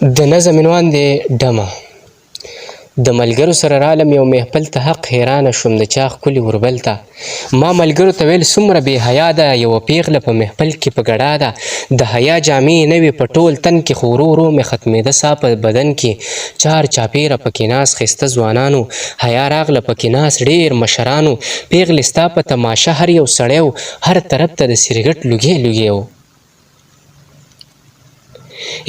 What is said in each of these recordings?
د نظم عنوان دی ډمه. د ملګرو سره رالم یو محفل ته، حق حیرانه شوم د چا ښکلي اوربل ته. ما ملګرو ته ویل څومره بې حیا ده، یوه پیغله په محفل کې په ګډا ده. د حیا جامې یې نه وې په ټول تن کې، خو ورو ورو مې ختمېده ساه په بدن کې. چار چاپېره پکې ناست ښایسته ځوانانو، حیا راغله پکې ناست ډېر مشرانو. پیغلې ستا په تماشه هر یو سړی و، هر طرف ته د سګرټ لوګی لوګی و.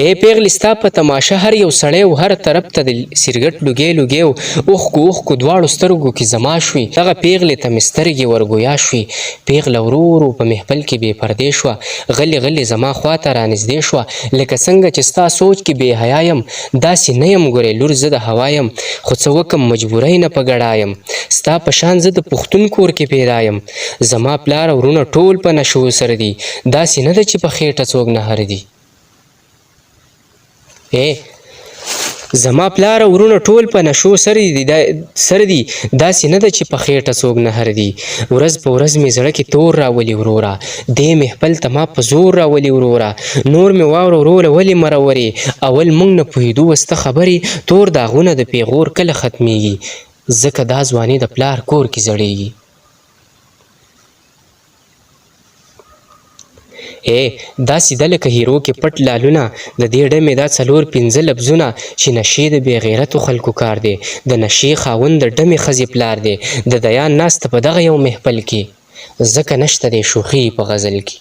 ای پیغلې ستا په تماشه هر یو سړی و، هر طرف ته د سګرټ لوګی لوګی و. اوښکو اوښکو دواړو سترګو کې زما شوې، دغه پیغلې ته مې سترګې ورګویا شوې. پیغله ورو ورو په محفل کې بې پردې شوه، غلې غلې زما خواته رانږدې شوه. لکه څنګه چې ستا سوچ کې بې حیا یم، داسې نه یم ګورې لور زه د هوا یم. خو څه وکم مجبورۍ نه په ګډا یم، ستا په شان زه د پښتون کور کې پیدا یم. زما پلار او وروڼه ټول په نشو سره دي، داسې نه ده چې په خېټه څوک نه هر دي. زما پلار او وروڼه ټول په نشو سره دي، داسې نه ده چې په خېټه څوک نه هر دي. ورځ په ورځ مې زړه کې تور راولي وروره، دې محفل ته ما په زور راولي وروره. نور مې واوره وروره ولې مرورې، اول موږ نه پوهېدو وسته خبرې. تور داغونه د پیغور کله ختمیږي، ځکه دا ځواني د پلار کور کې زړیږي. داسې ده لکه هیرو کې پټ لالونه، د دې ډمې دا 4-5 لفظونه چې نشې د بې غیرتو خلکو کار دی. د نشې خاوند د ډمې ښځې پلار دی، د دیان ناسته په دغه یو محفل کې، ځکه نشته دی شوخي په غزل کې.